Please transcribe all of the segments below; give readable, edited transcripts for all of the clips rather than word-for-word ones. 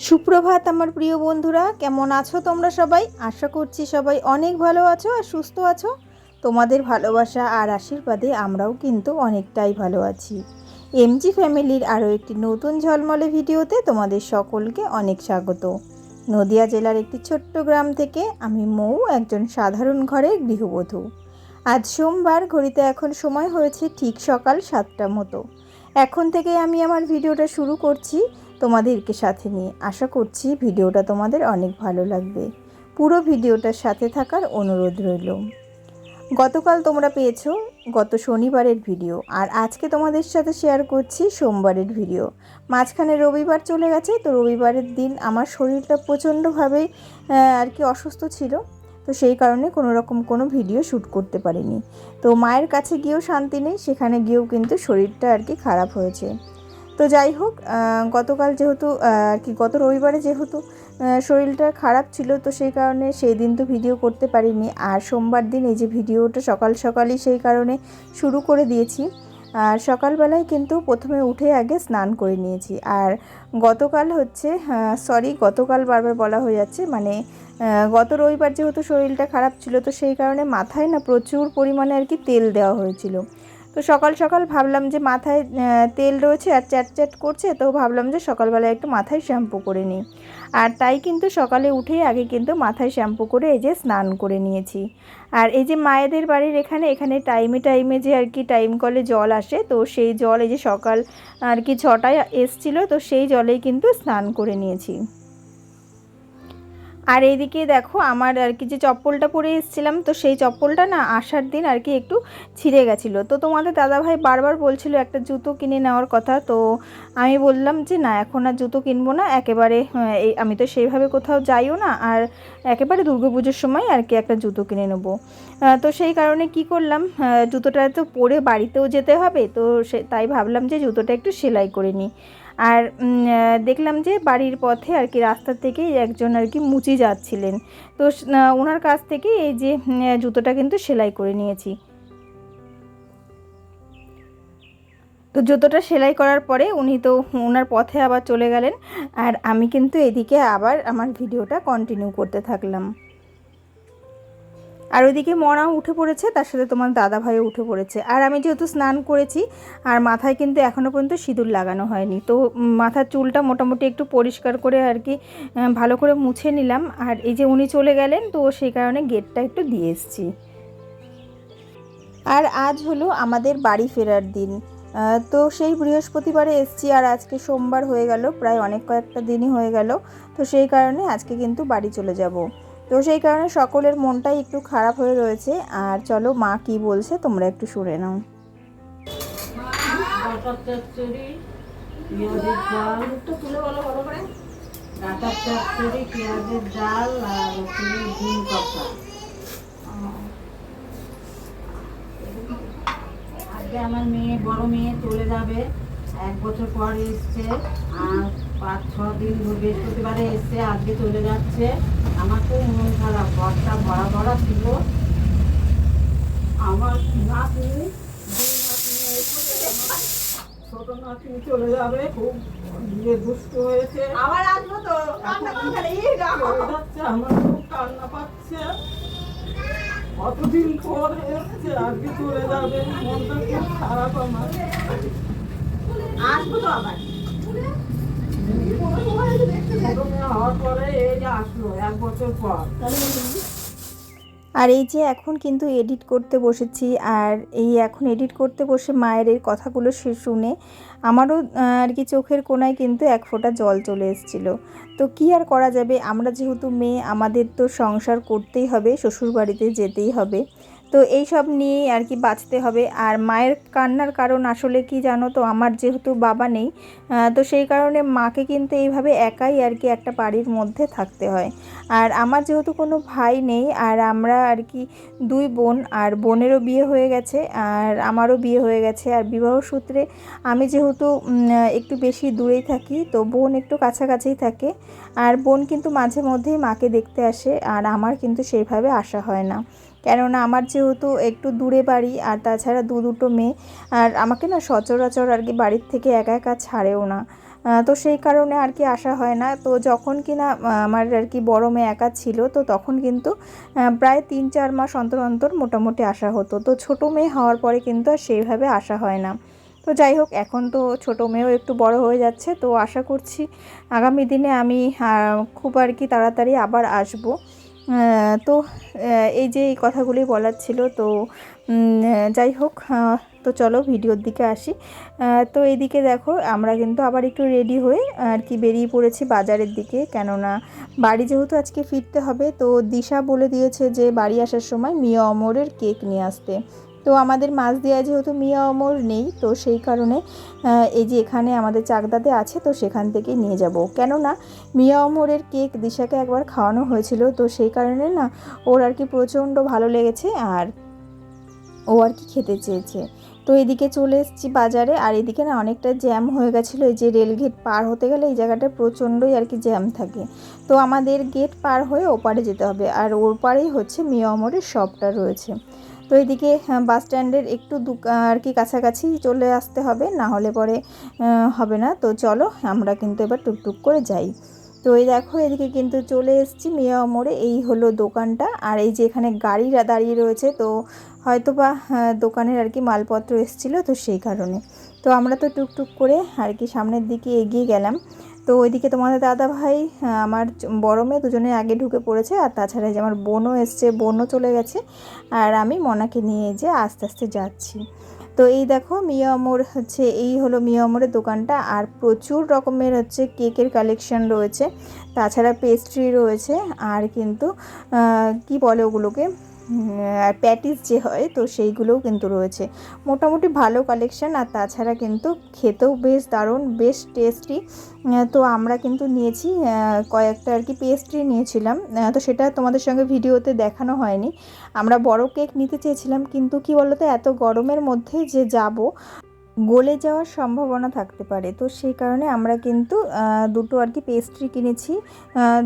সুপ্রভাত আমার প্রিয় বন্ধুরা, কেমন আছো তোমরা সবাই? আশা করছি সবাই অনেক ভালো আছো আর সুস্থ আছো। তোমাদের ভালোবাসা আর আশীর্বাদে আমরাও কিন্তু অনেকটাই ভালো আছি। এমজি ফ্যামিলির আরও একটি নতুন ঝলমলে ভিডিওতে তোমাদের সকলকে অনেক স্বাগত। নদিয়া জেলার একটি ছোট্ট গ্রাম থেকে আমি মৌ, একজন সাধারণ ঘরের গৃহবধূ। আজ সোমবার, ঘড়িতে এখন সময় হয়েছে ঠিক সকাল 7টার মতো। এখন থেকে আমি আমার ভিডিওটা শুরু করছি তোমাদেরকে সাথে নিয়ে। আশা করছি ভিডিওটা তোমাদের অনেক ভালো লাগবে। পুরো ভিডিওটার সাথে থাকার অনুরোধ রইল। গতকাল তোমরা পেয়েছো গত শনিবারের ভিডিও, আর আজকে তোমাদের সাথে শেয়ার করছি সোমবারের ভিডিও। মাঝখানে রবিবার চলে গেছে, তো রবিবারের দিন আমার শরীরটা প্রচণ্ডভাবে অসুস্থ ছিল। তো সেই কারণে কোনো ভিডিও শ্যুট করতে পারিনি। তো মায়ের কাছে গিয়েও শান্তি নেই, সেখানে গিয়েও কিন্তু শরীরটা খারাপ হয়েছে। তো যাই হোক, গতকাল যেহেতু গত রবিবারে যেহেতু শরীরটা খারাপ ছিল, তো সেই কারণে সেই দিন তো ভিডিও করতে পারিনি। আর সোমবার দিন এই যে ভিডিওটা সকাল সকালই সেই কারণে শুরু করে দিয়েছি। আর সকালবেলায় কিন্তু প্রথমে উঠে আগে স্নান করে নিয়েছি। আর গতকাল বারবার বলা হয়ে যাচ্ছে, গত রবিবার যেহেতু শরীরটা খারাপ ছিল, তো সেই কারণে মাথায় প্রচুর পরিমাণে তেল দেওয়া হয়েছিল। তো সকাল সকাল ভাবলাম যে মাথায় তেল রয়েছে আর চ্যাট চ্যাট করছে, তো ভাবলাম যে সকালবেলায় একটু মাথায় শ্যাম্পু করে নিই। আর তাই কিন্তু সকালে উঠেই আগে কিন্তু মাথায় শ্যাম্পু করে এই যে স্নান করে নিয়েছি। আর এই যে মায়েদের বাড়ির এখানে টাইমে টাইমে যে টাইম কলে জল আসে, তো সেই জল এই যে সকাল 6টায় এসছিল, তো সেই জলেই কিন্তু স্নান করে নিয়েছি। আর এইদিকে দেখো, আমার যে চপ্পলটা পরে এসেছিলাম, তো সেই চপ্পলটা আসার দিন একটু ছিঁড়ে গেছিলো। তো তোমাদের দাদাভাই বারবার বলছিল একটা জুতো কিনে নেওয়ার কথা। তো আমি বললাম যে না, এখন আর জুতো কিনবো না, একেবারে আমি তো সেইভাবে কোথাও যাইও না, আর একেবারে দুর্গাপুজোর সময় একটা জুতো কিনে নেবো। তো সেই কারণে কি করলাম, জুতোটা তো পরে বাড়িতেও যেতে হবে, তো তাই ভাবলাম যে জুতোটা একটু সেলাই করে নিই। আর দেখলাম যে বাড়ির পথে রাস্তা থেকে একজন মুচি যাচ্ছিলেন, তো ওনার কাছ থেকে এই যে জুতোটা কিন্তু সেলাই করে নিয়েছি। তো জুতোটা সেলাই করার পরে উনি তো ওনার পথে আবার চলে গেলেন, আর আমি কিন্তু এদিকে আবার আমার ভিডিওটা কন্টিনিউ করতে থাকলাম। আর ওইদিকে মনাও উঠে পড়েছে, তার সাথে তোমার দাদাভাইও উঠে পড়েছে। আর আমি যেহেতু স্নান করেছি, আর মাথায় কিন্তু এখনও পর্যন্ত সিঁদুর লাগানো হয়নি, তো মাথার চুলটা মোটামুটি একটু পরিষ্কার করে ভালো করে মুছে নিলাম। আর এই যে উনি চলে গেলেন, তো সেই কারণে গেটটা একটু দিয়ে এসেছি। আর আজ হলো আমাদের বাড়ি ফেরার দিন। তো সেই বৃহস্পতিবারে এসেছি, আর আজকে সোমবার হয়ে গেল, প্রায় কয়েকটা দিনই হয়ে গেল। তো সেই কারণে আজকে কিন্তু বাড়ি চলে যাব। তো সেই কারণে সকলের মনটাই একটু খারাপ হয়ে রয়েছে। আর চলো মা কি বলছে তোমরা একটু শুনে নাও। পেঁয়াজের ডাল আর ডিম কষা। আজকে আমার বড় মেয়ে চলে যাবে, 1 বছর পর এসছে। আর 5-6 দিন বৃহস্পতিবারে এসছে, আজকে চলে যাচ্ছে। আমার খুব মন খারাপ, ঘরটা ভরা ভরা ছিল। আমার নাতনি, ছোট নাতনি চলে যাবে, খুব দুষ্ট হয়েছে। আবার আসবো তো, আমার খুব কান্না পাচ্ছে। কতদিন পর এসছে, আজকে চলে যাবে, মনটা খুব খারাপ আমার। আসবো তো আবার, হওয়ার পরে এই যে আসলো 1 বছর পর। আর এই যে এখন কিন্তু এডিট করতে বসেছি, আর এখন এডিট করতে বসে মায়ের এই কথাগুলো শুনে আমারও চোখের কোণায় কিন্তু এক ফোঁটা জল চলে এসেছিলো। তো কী আর করা যাবে, আমরা যেহেতু মেয়ে, আমাদের তো সংসার করতেই হবে, শ্বশুরবাড়িতে যেতেই হবে। তো এই সব নিয়েই বাঁচতে হবে। আর মায়ের কান্নার কারণ আসলে কি জানো তো, আমার যেহেতু বাবা নেই, তো সেই কারণে মাকে কিন্তু এইভাবে একাই একটা বাড়ির মধ্যে থাকতে হয়। আর আমার যেহেতু কোনো ভাই নেই, আর আমরা 2 বোন, আর বোনেরও বিয়ে হয়ে গেছে, আর আমারও বিয়ে হয়ে গেছে। আর বিবাহ সূত্রে আমি যেহেতু একটু বেশি দূরেই থাকি, তো বোন একটু কাছাকাছিই থাকে। আর বোন কিন্তু মাঝে মধ্যেই মাকে দেখতে আসে, আর আমার কিন্তু সেইভাবে আসা হয় না, কেননা আমার যেহেতু একটু দূরে বাড়ি, আর তাছাড়া দুটো মেয়ে, আর আমাকে সচরাচর বাড়ির থেকে একা একা ছাড়েও না। তো সেই কারণে আর কি আসা হয় না। তো যখন কিনা আমার আর কি বড় মেয়ে একা ছিল, তো তখন কিন্তু প্রায় 3-4 মাস অন্তর অন্তর মোটামুটি আসা হতো। তো ছোটো মেয়ে হওয়ার পরে কিন্তু আর সেইভাবে আসা হয় না। তো যাই হোক, এখন তো ছোটো মেয়েও একটু বড় হয়ে যাচ্ছে, তো আশা করছি আগামী দিনে আমি খুব আর কি তাড়াতাড়ি আবার আসবো। তো এই যে এই কথাগুলি বলার ছিল। তো যাই হোক, তো চলো ভিডিওর দিকে আসি। তো এইদিকে দেখো আমরা কিন্তু আবার একটু রেডি হয়ে আর কি বেরিয়ে পড়েছি বাজারের দিকে, কেননা বাড়ি যেহেতু আজকে ফিরতে হবে। তো দিশা বলে দিয়েছে যে বাড়ি আসার সময় মিয়া অমরের কেক নিয়ে আসতে। তো আমাদের মাঝদিয়ায় যেহেতু মিয়া অমর নেই, তো সেই কারণে এই যে এখানে আমাদের চাকদাতে আছে, তো সেখান থেকে নিয়ে যাব। কেননা মিয়া অমরের কেক দিশাকে একবার খাওয়ানো হয়েছিল, তো সেই কারণে না ওর আর কি প্রচণ্ড ভালো লেগেছে আর ও আর কি খেতে চেয়েছে। তো এদিকে চলে এসেছি বাজারে, আর এদিকে না অনেকটা জ্যাম হয়ে গেছিলো। এই যে রেলগেট পার হতে গেলে এই জায়গাটা প্রচণ্ডই আর কি জ্যাম থাকে। তো আমাদের গেট পার হয়ে ওপারে যেতে হবে, আর ওর পারেই হচ্ছে মিয়া অমরের শপটা রয়েছে। তো এদিকে বাস স্ট্যান্ডের একটু আর কি কাছাকাছি চলে আসতে হবে, না হলে পরে হবে না। তো চলো আমরা কিন্তু এবার টুকটুক করে যাই। তো এই দেখো এদিকে কিন্তু চলে এসেছি মিয়া অমরে, এই হলো দোকানটা। আর এই যে এখানে গাড়িরা দাঁড়িয়ে রয়েছে, তো হয়তো বা দোকানের আর কি মালপত্র এসেছিলো, তো সেই কারণে। তো আমরা তো টুকটুক করে আর কি সামনের দিকে এগিয়ে গেলাম। তো ওইদিকে তোমাদের দাদা ভাই, আমার বড় মেয়ে দুজনে আগে ঢুকে পড়েছে, আর তাছাড়া যে আমার বোনও এসছে, বোনও চলে গেছে, আর আমি মনাকে নিয়ে যে আস্তে আস্তে যাচ্ছি। তো এই দেখো মিয়া অমর হচ্ছে, এই হলো মিয়া অমরের দোকানটা। আর প্রচুর রকমের হচ্ছে কেকের কালেকশন রয়েছে, তাছাড়া পেস্ট্রি রয়েছে, আর কিন্তু কি বলে ওগুলোকে, আর প্যাটিস যে হয়, তো সেইগুলোও কিন্তু রয়েছে। মোটামুটি ভালো কালেকশান, আর তাছাড়া কিন্তু খেতেও বেশ দারুণ, বেশ টেস্টি। তো আমরা কিন্তু নিয়েছি কয়েকটা আর কি পেস্ট্রি নিয়েছিলাম। তো সেটা তোমাদের সঙ্গে ভিডিওতে দেখানো হয়নি। আমরা বড় কেক নিতে চেয়েছিলাম, কিন্তু কি বলতো, এত গরমের মধ্যে যে যাব, গলে যাওয়ার সম্ভাবনা থাকতে পারে। তো সেই কারণে আমরা কিন্তু দুটো আর কি পেস্ট্রি কিনেছি।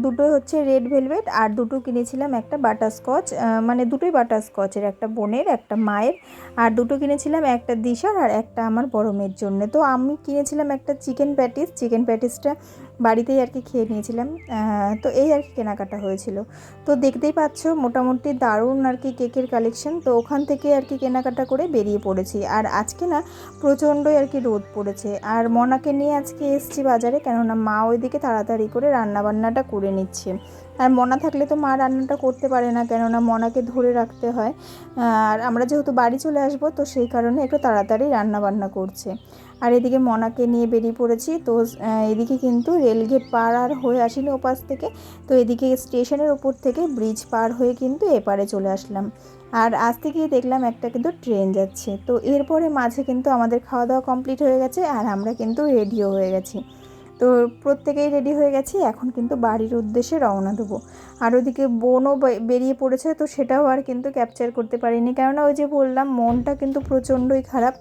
দুটো হচ্ছে রেড ভেলভেট, আর দুটো কিনেছিলাম একটা বাটারস্কচ, মানে দুটোই বাটারস্কচের, একটা বোনের একটা মায়ের। আর দুটো কিনেছিলাম, একটা দিশার আর একটা আমার বড় মেয়ের জন্য। তো আমি কিনেছিলাম একটা চিকেন প্যাটিসটা বাড়িতেই আর কি খেয়ে নিয়েছিলাম। তো এই আর কি কেনাকাটা হয়েছিল। তো দেখতেই পাচ্ছ মোটামুটি দারুণ আর কি কেকের কালেকশন। তো ওখান থেকে আর কি কেনাকাটা করে বেরিয়ে পড়েছি। আর আজকে না প্রচণ্ডই আর কি রোদ পড়েছে, আর মনাকে নিয়ে আজকে এসছি বাজারে, কেননা মা ওইদিকে তাড়াতাড়ি করে রান্নাবান্নাটা করে নিচ্ছে। আর মনা থাকলে তো মা রান্নাটা করতে পারে না, কেননা মনাকে ধরে রাখতে হয়। আর আমরা যেহেতু বাড়ি চলে আসবো, তো সেই কারণে একটু তাড়াতাড়ি রান্নাবান্না করছে। আর এদিকে মনাকে নিয়ে বেরিয়ে পড়েছি। তো এদিকে কিন্তু রেলগেট পার আর হয়ে আসিনি ওপাশ থেকে, তো এদিকে স্টেশনের ওপর থেকে ব্রিজ পার হয়ে কিন্তু এপারে চলে আসলাম। আর আসতে গিয়ে দেখলাম একটা কিন্তু ট্রেন যাচ্ছে। তো এরপরে মাঝে কিন্তু আমাদের খাওয়া দাওয়া কমপ্লিট হয়ে গেছে, আর আমরা কিন্তু রেডিও হয়ে গেছি। তো প্রত্যেকেই রেডি হয়ে গেছি, এখন কিন্তু বাড়ির উদ্দেশ্যে রওনা দেবো। আর ওদিকে বোনও বেরিয়ে পড়েছে, তো সেটাও আর কিন্তু ক্যাপচার করতে পারিনি, কেননা ওই যে বললাম মনটা কিন্তু প্রচণ্ডই খারাপ।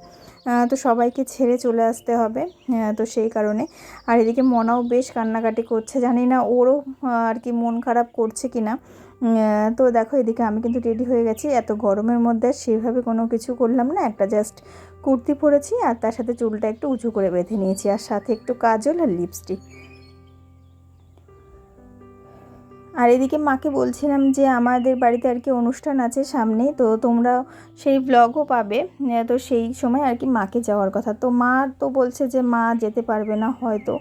তো সবাইকে ছেড়ে চলে আসতে হবে, তো সেই কারণে। আর এদিকে মনাও বেশ কান্নাকাটি করছে, জানি না ওরও আর কি মন খারাপ করছে কি না। তো দেখো এদিকে আমি কিন্তু রেডি হয়ে গেছি। এত গরমের মধ্যে সেভাবে কোনো কিছু করলাম না, একটা জাস্ট কুর্তি পরেছি, আর তার সাথে চুলটা একটু উঁচু করে বেঁধে নিয়েছি, আর সাথে একটু কাজল আর লিপস্টিক। আর এদিকে মাকে বলছিলাম যে আমাদের বাড়িতে আর কি অনুষ্ঠান আছে সামনে, তো তোমরা সেই ব্লগও পাবে। তো সেই সময় আর কি মাকে যাওয়ার কথা, তো মা তো বলছে যে মা যেতে পারবে না হয়তো।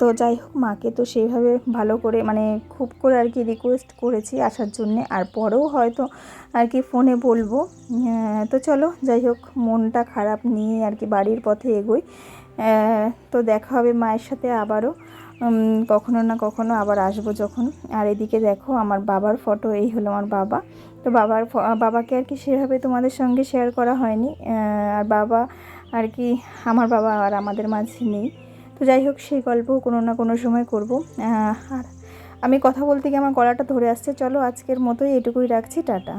তো যাই হোক, মাকে তো সেইভাবে ভালো করে মানে খুব করে আর কি রিকোয়েস্ট করেছি আসার জন্যে, আর পরেও হয়তো আর কি ফোনে বলবো। তো চলো, যাই হোক, মনটা খারাপ নিয়ে আর কি বাড়ির পথে এগোই। তো দেখা হবে মায়ের সাথে আবারও কখনো না কখনো আবার আসবো যখন। আর এদিকে দেখো আমার বাবার ফটো, এই হলো আমার বাবা। তো বাবাকে আর কি সেভাবে তোমাদের সঙ্গে শেয়ার করা হয়নি। আর বাবা আর কি, আমার বাবা আর আমাদের মাঝে নেই। তো যাই হোক, সেই গল্পও কোনো না কোনো সময় করব। আর আমি কথা বলতে গিয়ে আমার গলাটা ধরে আসছে। চলো আজকের মতোই এটুকুই রাখছি, টাটা।